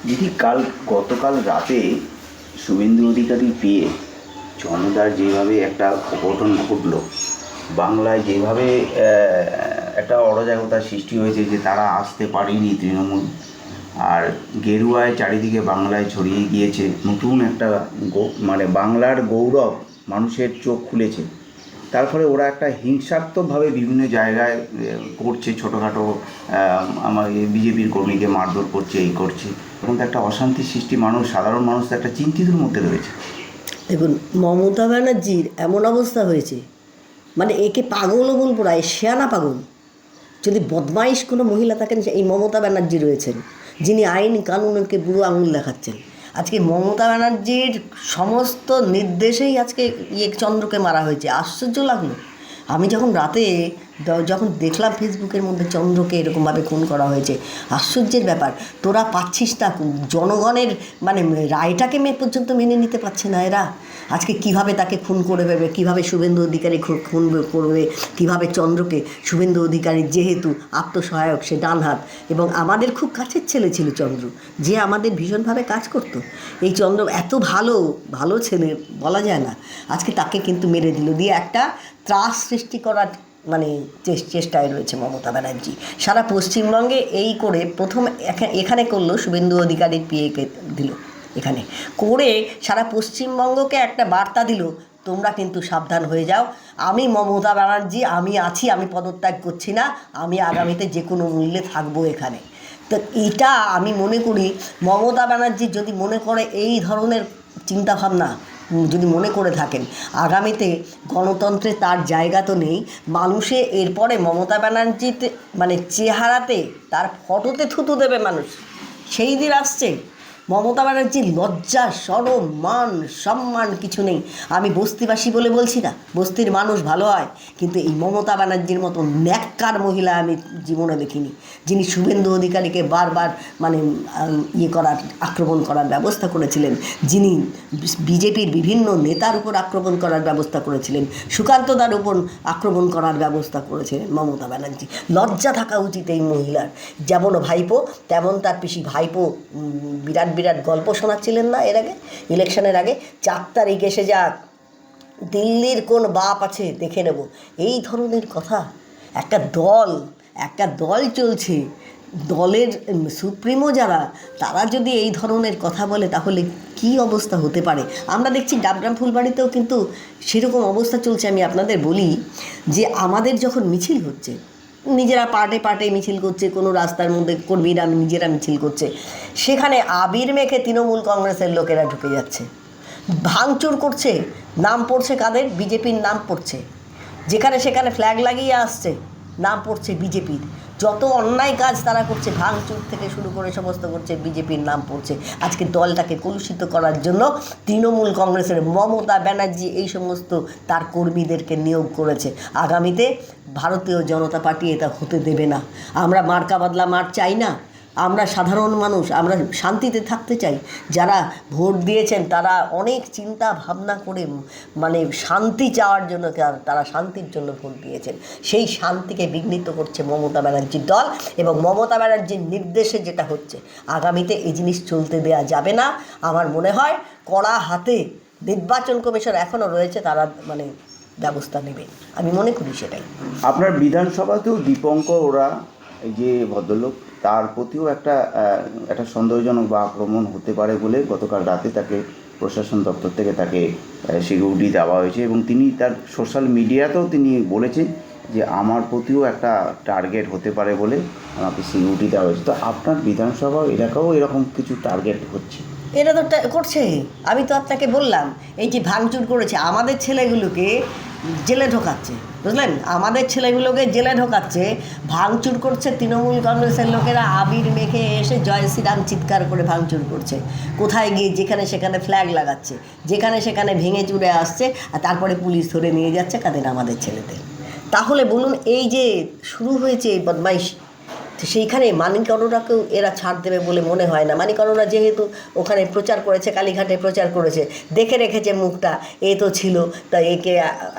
দিদি গতকাল রাতে শুভেন্দু অধিকারী পেয়ে জনতার যেভাবে একটা অঘটন ঘটলো, বাংলায় যেভাবে একটা অরাজকতার সৃষ্টি হয়েছে যে তারা আসতে পারেনি তৃণমূল, আর গেরুয়ায় চারিদিকে বাংলায় ছড়িয়ে গিয়েছে নতুন একটা মানে বাংলার গৌরব মানুষের চোখ খুলেছে। তারপরে ওরা একটা হিংসাত্মকভাবে বিভিন্ন জায়গায় করছে, ছোটোখাটো আমার বিজেপির কর্মীকে মারধর করছে, এই করছে, এবং একটা অশান্তি সৃষ্টি, সাধারণ মানুষ একটা চিন্তিতের মধ্যে রয়েছে। দেখুন, মমতা ব্যানার্জির এমন অবস্থা হয়েছে, মানে একে পাগলও বলবো না, শেয়ানা পাগল। যদি বদমাইশ কোনো মহিলা থাকেন, এই মমতা ব্যানার্জি রয়েছেন, যিনি আইন কানুনকে বুড়ো আঙুল দেখাচ্ছেন। আজকে মমতা ব্যানার্জির সমস্ত নির্দেশেই আজকে চন্দ্রকে মারা হয়েছে। আশ্চর্য লাগলো আমি যখন রাতে যখন দেখলাম ফেসবুকের মধ্যে চন্দ্রকে এরকমভাবে খুন করা হয়েছে। আশ্চর্যের ব্যাপার, তোরা পাচ্ছিস না, জনগণের মানে রায়টাকে পর্যন্ত মেনে নিতে পারছে না এরা। আজকে কিভাবে তাকে খুন করে দেবে, কীভাবে শুভেন্দু অধিকারী খুন করবে, কিভাবে চন্দ্রকে, শুভেন্দু অধিকারী যেহেতু আত্মসহায়ক, সে ডান হাত, এবং আমাদের খুব কাছের ছেলে ছিল চন্দ্র, যে আমাদের ভীষণভাবে কাজ করতো। এই চন্দ্র এত ভালো ছেলে বলা যায় না, আজকে তাকে কিন্তু মেরে দিল, দিয়ে একটা ত্রাস সৃষ্টি করার মানে চেষ্টায় রয়েছে মমতা ব্যানার্জি। সারা পশ্চিমবঙ্গে এই করে প্রথম এখানে করলো, শুভেন্দু অধিকারীর পিএকে দিল, এখানে করে সারা পশ্চিমবঙ্গকে একটা বার্তা দিল, তোমরা কিন্তু সাবধান হয়ে যাও, আমি মমতা ব্যানার্জি, আমি আছি, আমি পদত্যাগ করছি না, আমি আগামীতে যে কোনো মূল্যে থাকবো এখানে। তো এটা আমি মনে করি মমতা ব্যানার্জি যদি মনে করে এই ধরনের চিন্তাভাবনা যদি মনে করে থাকেন, আগামীতে গণতন্ত্রে তার জায়গা তো নেই। মানুষে এরপরে মমতা ব্যানার্জিতে মানে চেহারাতে, তার ফটোতে থুতু দেবে মানুষ, সেই দিন আসছে। মমতা ব্যানার্জির লজ্জা, শরম, মান সম্মান কিছু নেই। আমি বস্তিবাসী বলে বলছি না, বস্তির মানুষ ভালো হয়, কিন্তু এই মমতা ব্যানার্জির মতো ন্যাক্কার মহিলা আমি জীবনে দেখিনি, যিনি শুভেন্দু অধিকারীকে বারবার মানে আক্রমণ করার ব্যবস্থা করেছিলেন, যিনি বিজেপির বিভিন্ন নেতার উপর আক্রমণ করার ব্যবস্থা করেছিলেন, সুকান্তদার উপর আক্রমণ করার ব্যবস্থা করেছিলেন মমতা ব্যানার্জি। লজ্জা থাকা উচিত এই মহিলার। যেমন ভাইপো তেমন তার পিসি ভাইপো বিরাট বিরাট গল্প শোনাচ্ছিলেন না এর আগে, ইলেকশনের আগে, 4 তারিখ এসে যাক, দিল্লির কোন বাপ আছে দেখে নেব, এই ধরনের কথা। একটা দল চলছে, দলের সুপ্রিমো যারা, তারা যদি এই ধরনের কথা বলে তাহলে কি অবস্থা হতে পারে। আমরা দেখছি ডাবগ্রাম ফুলবাড়িতেও কিন্তু সেরকম অবস্থা চলছে। আমি আপনাদের বলি যে আমাদের যখন মিছিল হচ্ছে, নিজেরা পার্টে মিছিল করছে, কোনো রাস্তার মধ্যে কর্মীরা নিজেরা মিছিল করছে, সেখানে আবির মেখে তৃণমূল কংগ্রেসের লোকেরা ঢুকে যাচ্ছে, ভাঙচুর করছে, নাম পড়ছে কাদের, বিজেপির নাম পড়ছে, যেখানে সেখানে ফ্ল্যাগ লাগিয়ে আসছে, নাম পড়ছে বিজেপির। যত অন্যায় কাজ তারা করছে, ভাঙচুর থেকে শুরু করে সমস্ত করছে, বিজেপির নাম পড়ছে। আজকে দলটাকে কলুষিত করার জন্য তৃণমূল কংগ্রেসের মমতা ব্যানার্জি এই সমস্ত তার কর্মীদেরকে নিয়োগ করেছে। আগামীতে ভারতীয় জনতা পার্টি এটা হতে দেবে না। আমরা মার্কা বদলা মার চাই না, আমরা সাধারণ মানুষ, আমরা শান্তিতে থাকতে চাই। যারা ভোট দিয়েছেন তারা অনেক চিন্তা ভাবনা করে মানে শান্তি চাওয়ার জন্য তারা শান্তির জন্য ভোট দিয়েছেন। সেই শান্তিকে বিঘ্নিত করছে মমতা ব্যানার্জির দল, এবং মমতা ব্যানার্জির নির্দেশে যেটা হচ্ছে, আগামীতে এই জিনিস চলতে দেওয়া যাবে না। আমার মনে হয় কড়া হাতে নির্বাচন কমিশন এখনও রয়েছে, তারা মানে ব্যবস্থা নেবে, আমি মনে করি সেটাই। আপনার বিধানসভাতেও দীপঙ্কর ওরা, এই যে ভদ্রলোক, তার প্রতিও একটা সন্দেহজনক বা আক্রমণ হতে পারে বলে গতকাল রাতে তাকে প্রশাসন দপ্তর থেকে তাকে সিকিউরিটি দেওয়া হয়েছে, এবং তিনি তার সোশ্যাল মিডিয়াতেও তিনি বলেছেন যে আমার প্রতিও একটা টার্গেট হতে পারে বলে আমাকে সিকিউরিটি দেওয়া হয়েছে। তো আপনার বিধানসভা এলাকাও এরকম কিছু টার্গেট হচ্ছে? এটা তো করছে, আমি তো আপনাকে বললাম, এই যে ভাঙচুর করেছে, আমাদের ছেলেগুলোকে জেলে ঢোকাচ্ছে, বুঝলেন, আমাদের ছেলেগুলোকে জেলে ঢোকাচ্ছে, ভাঙচুর করছে তৃণমূল কংগ্রেসের লোকেরা, আবির মেখে এসে জয় শ্রীরাম চিৎকার করে ভাঙচুর করছে, কোথায় গিয়ে যেখানে সেখানে ফ্ল্যাগ লাগাচ্ছে, যেখানে সেখানে ভেঙে চুরে আসছে, আর তারপরে পুলিশ ধরে নিয়ে যাচ্ছে কাদের, আমাদের ছেলেদের। তাহলে বলুন, এই যে শুরু হয়েছে এই বদমাইশি, তো সেইখানে মানিক অরোরাকেও এরা ছাড় দেবে বলে মনে হয় না। মানিক অরোরা যেহেতু ওখানে প্রচার করেছে, কালীঘাটে প্রচার করেছে, দেখে রেখেছে মুখটা, এ তো ছিল, তাই একে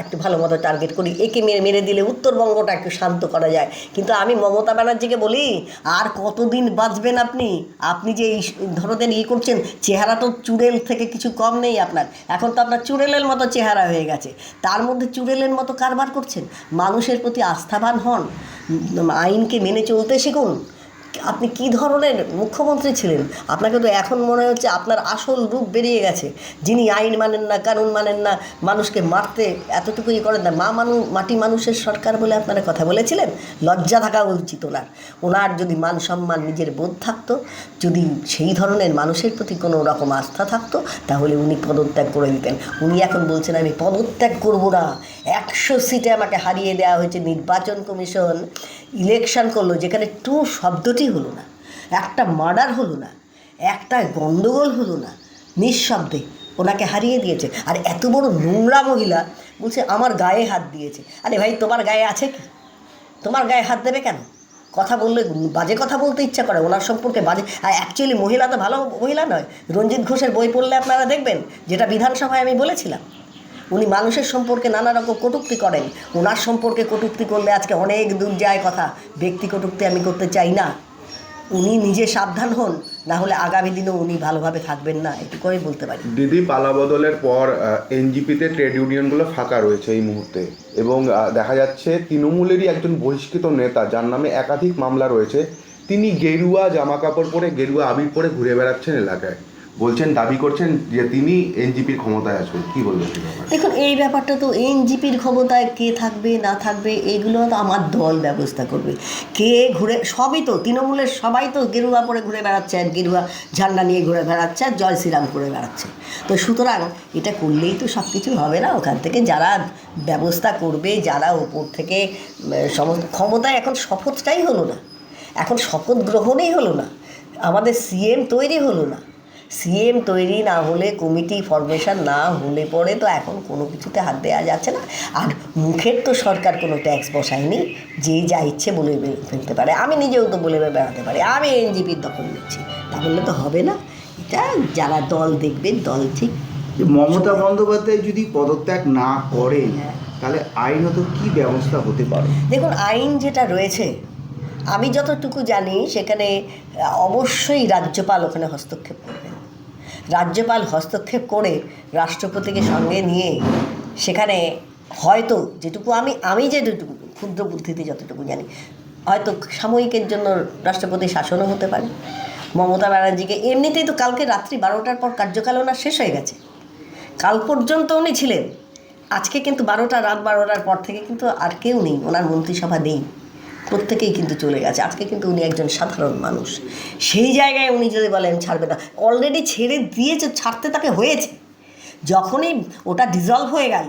একটু ভালো মতো টার্গেট করি, একে মেরে দিলে উত্তরবঙ্গটা একটু শান্ত করা যায়। কিন্তু আমি মমতা ব্যানার্জিকে বলি, আর কতদিন বাঁচবেন আপনি? আপনি যে এই ধরনের করছেন, চেহারা তো চুড়েল থেকে কিছু কম নেই আপনার। এখন তো আপনার চুড়েলের মতো চেহারা হয়ে গেছে, তার মধ্যে চুড়েলের মতো কারবার করছেন। মানুষের প্রতি আস্থাবান হন, আইনকে মেনে চলতে শিখুন। আপনি কি ধরনের মুখ্যমন্ত্রী ছিলেন? আপনাকে তো এখন মনে হচ্ছে আপনার আসল রূপ বেরিয়ে গেছে, যিনি আইন মানেন না, কানুন মানেন না, মানুষকে মারতে এতটুকুই করেন না। মাটি মানুষের সরকার বলে আপনারা কথা বলেছিলেন, লজ্জা থাকা উচিত ওনার। ওনার যদি মান সম্মান, নিজের বোধ থাকতো, যদি সেই ধরনের মানুষের প্রতি কোনো রকম আস্থা থাকতো, তাহলে উনি পদত্যাগ করে দিতেন। উনি এখন বলছেন আমি পদত্যাগ করব না, 100 সিটে আমাকে হারিয়ে দেওয়া হয়েছে। নির্বাচন কমিশন ইলেকশন করলো, যেখানে টু শব্দটি হলো না, একটা মার্ডার হলো না, একটা গণ্ডগোল হলো না, নিঃশব্দে ওনাকে হারিয়ে দিয়েছে। আর এত বড় নোংরা মহিলা বলছে আমার গায়ে হাত দিয়েছে। আরে ভাই, তোমার গায়ে আছে কি? তোমার গায়ে হাত দেবে কেন? কথা বললে বাজে কথা বলতে ইচ্ছা করে, ওনার সম্পর্কে বাজে। আর অ্যাকচুয়ালি মহিলা তো ভালো মহিলা নয়। রঞ্জিত ঘোষের বই পড়লে আপনারা দেখবেন, যেটা বিধানসভায় আমি বলেছিলাম, উনি মানুষের সম্পর্কে নানা রকম কটূক্তি করেন। ওনার সম্পর্কে কটূক্তি করলে আজকে অনেক দূর যায় কথা। ব্যক্তি কটূক্তি আমি করতে চাই না। উনি নিজে সাবধান হন, না হলে আগামী দিনেও উনি ভালোভাবে থাকবেন না, এটুকুই বলতে পারি। দিদি, পালাবদলের পর এনজিপিতে ট্রেড ইউনিয়নগুলো ফাঁকা রয়েছে এই মুহূর্তে, এবং দেখা যাচ্ছে তৃণমূলেরই একজন বহিষ্কৃত নেতা, যার নামে একাধিক মামলা রয়েছে, তিনি গেরুয়া জামা কাপড় পরে, গেরুয়া আবির পরে ঘুরে বেড়াচ্ছেন এলাকায়, বলছেন, দাবি করছেন যে তিনি এনজিপির ক্ষমতায় আসবেন। কী বলবেন? দেখুন, এই ব্যাপারটা তো এনজিপির ক্ষমতায় কে থাকবে না থাকবে এগুলো তো আমার দল ব্যবস্থা করবে। কে ঘুরে, সবই তো তৃণমূলের সবাই তো গেরুয়া পরে ঘুরে বেড়াচ্ছে, আর গেরুয়া ঝান্ডা নিয়ে ঘুরে বেড়াচ্ছে, আর জয় শ্রীরাম করে বেড়াচ্ছে। তো সুতরাং এটা করলেই তো সব কিছু হবে না। ওখান থেকে যারা ব্যবস্থা করবে, যারা ওপর থেকে সমস্ত ক্ষমতায়, এখন শপথটাই হলো না, এখন শপথ গ্রহণই হলো না, আমাদের সিএম তৈরি হলো না। সিএম তৈরি না হলে, কমিটি ফরমেশন না হলে পরে তো এখন কোনো কিছুতে হাত দেওয়া যাচ্ছে না। আর মুখের তো সরকার কোনো ট্যাক্স বসায়নি, যে যা ইচ্ছে বলে ফেলতে পারে। আমি নিজেও তো বলে বেড়াতে পারি আমি এনজিপির দখল নিচ্ছি, তাহলে তো হবে না। এটা যারা দল দেখবে, দল ঠিক। মমতা বন্দ্যোপাধ্যায় যদি পদত্যাগ না করেন, তাহলে আইনত কি ব্যবস্থা হতে পারে? দেখুন, আইন যেটা রয়েছে, আমি যতটুকু জানি সেখানে অবশ্যই রাজ্যপাল ওখানে হস্তক্ষেপ করবেন। রাজ্যপাল হস্তক্ষেপ করে রাষ্ট্রপতিকে সঙ্গে নিয়ে সেখানে হয়তো, যেটুকু আমি যেটুকু ক্ষুদ্র বুদ্ধিতে যতটুকু জানি, হয়তো সাময়িকের জন্য রাষ্ট্রপতি শাসনও হতে পারে। মমতা ব্যানার্জিকে এমনিতেই তো কালকে রাত্রি 12টার পর কার্যকাল ওনার শেষ হয়ে গেছে, কাল পর্যন্ত উনি ছিলেন। আজকে কিন্তু রাত 12টার পর থেকে কিন্তু আর কেউ নেই, ওনার মন্ত্রিসভা নেই, প্রত্যেকেই কিন্তু চলে গেছে। আজকে কিন্তু উনি একজন সাধারণ মানুষ। সেই জায়গায় উনি যদি বলেন ছাড়বে না, অলরেডি ছেড়ে দিয়েছে, ছাড়তে তাকে হয়েছে। যখনই ওটা ডিজলভ হয়ে গেল,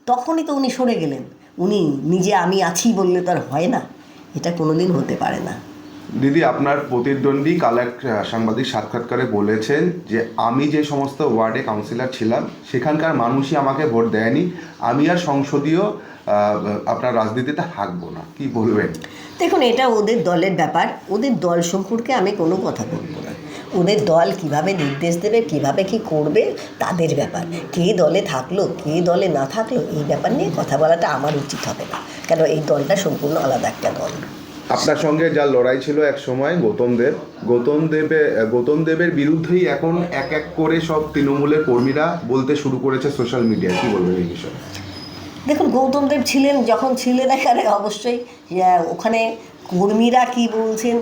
তখনই তো উনি সরে গেলেন। উনি নিজে আমি আছি বললে তো আর হয় না, এটা কোনোদিন হতে পারে না। দিদি, আপনার প্রতিদ্বন্দ্বী কাল এক সাংবাদিক সাক্ষাৎকারে বলেছেন যে আমি যে সমস্ত ওয়ার্ডে কাউন্সিলর ছিলাম সেখানকার মানুষই আমাকে ভোট দেয়নি, আমি আর সংসদীয় আপনার রাজনীতিতে থাকবো না। কি বলবেন? দেখুন, এটা ওদের দলের ব্যাপার, ওদের দল সম্পর্কে আমি কোনো কথা বলবো না। ওদের দল কিভাবে নির্দেশ দেবে, কিভাবে কি করবে, তাদের ব্যাপার। কে দলে থাকলো, কে দলে না থাকলো, এই ব্যাপার নিয়ে কথা বলাটা আমার উচিত হবে না, কেন এই দলটা সম্পূর্ণ আলাদা একটা দল। আপনার সঙ্গে যা লড়াই ছিল এক সময় গৌতম দেবের বিরুদ্ধেই এখন এক এক করে সব তৃণমূলের কর্মীরা বলতে শুরু করেছে সোশ্যাল মিডিয়ায়। কি বলবেন এই বিষয়ে? দেখুন, গৌতম দেব যখন ছিলেন এখানে, অবশ্যই ওখানে কর্মীরা কি বলছেন,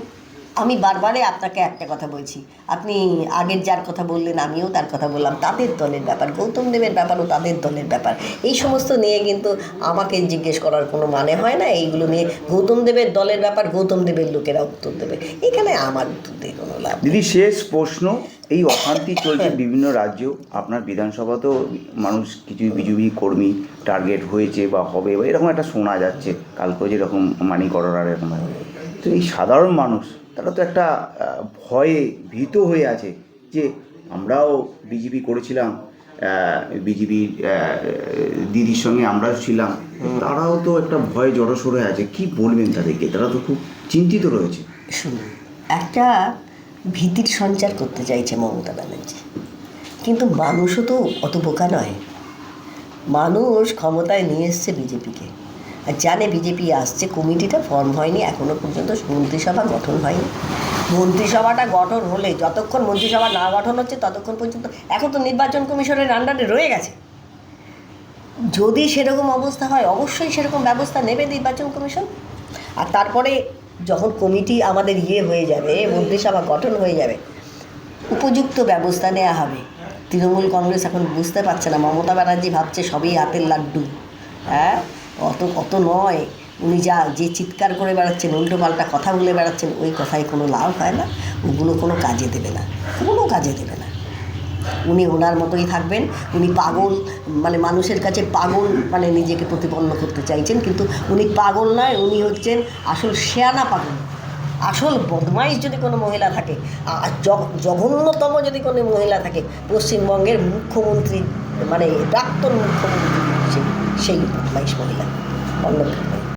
আমি বারবারে আপনাকে একটা কথা বলছি, আপনি আগের যার কথা বললেন আমিও তার কথা বললাম, তাদের দলের ব্যাপার, গৌতম দেবের ব্যাপারও তাদের দলের ব্যাপার। এই সমস্ত নিয়ে কিন্তু আমাকে জিজ্ঞেস করার কোনো মানে হয় না। এইগুলো নিয়ে গৌতম দেবের দলের ব্যাপার, গৌতম দেবের লোকেরা উত্তর দেবে, এখানে আমার উত্তর দিয়ে কোনো লাভ। দিদি, শেষ প্রশ্ন, এই অশান্তি চলছে বিভিন্ন রাজ্য, আপনার বিধানসভাতেও মানুষ, কিছু বিজেপি কর্মী টার্গেট হয়েছে বা হবে, বা এরকম একটা শোনা যাচ্ছে, কালকেও যেরকম মানিক অরোরার এরকম। তো এই সাধারণ মানুষ, তারা তো একটা ভয়ে ভীত হয়ে আছে যে আমরাও বিজেপি করেছিলাম, বিজেপির দিদির সঙ্গে আমরাও ছিলাম, তারাও তো একটা ভয়ে জড়সড় হয়ে আছে। কি বলবেন তাদেরকে? তারা তো খুব চিন্তিত রয়েছে। শুনুন, একটা ভীতির সঞ্চার করতে চাইছে মমতা ব্যানার্জি, কিন্তু মানুষও তো অত বোকা নয়। মানুষ ক্ষমতায় নিয়ে এসছে বিজেপিকে, আর জানে বিজেপি আসছে, কমিটিটা ফর্ম হয়নি এখনও পর্যন্ত, মন্ত্রিসভা গঠন হয়নি। মন্ত্রিসভাটা গঠন হলে, যতক্ষণ মন্ত্রিসভা না গঠন হচ্ছে ততক্ষণ পর্যন্ত, এখন তো নির্বাচন কমিশনের আন্ডারে রয়ে গেছে। যদি সেরকম অবস্থা হয় অবশ্যই সেরকম ব্যবস্থা নেবে নির্বাচন কমিশন। আর তারপরে যখন কমিটি আমাদের হয়ে যাবে, মন্ত্রিসভা গঠন হয়ে যাবে, উপযুক্ত ব্যবস্থা নেওয়া হবে। তৃণমূল কংগ্রেস এখন বুঝতে পারছে না, মমতা ব্যানার্জি ভাবছে সবই হাতের লাড্ডু। হ্যাঁ, অত নয়। উনি যে চিৎকার করে বেড়াচ্ছেন, উল্টো পাল্টা কথা বলে বেড়াচ্ছেন, ওই কথায় কোনো লাভ হয় না, ওগুলো কোনো কাজে দেবে না, কোনো কাজে দেবে না। উনি ওনার মতোই থাকবেন। উনি পাগল, মানে মানুষের কাছে পাগল মানে নিজেকে প্রতিপন্ন করতে চাইছেন, কিন্তু উনি পাগল নয়, উনি হচ্ছেন আসল শেয়ানা পাগল। আসল বদমাইশ যদি কোনো মহিলা থাকে, আর জঘন্যতম যদি কোনো মহিলা থাকে, পশ্চিমবঙ্গের মুখ্যমন্ত্রী, মানে প্রাক্তন মুখ্যমন্ত্রী, সেই বদমাইশ মহিলা অন্য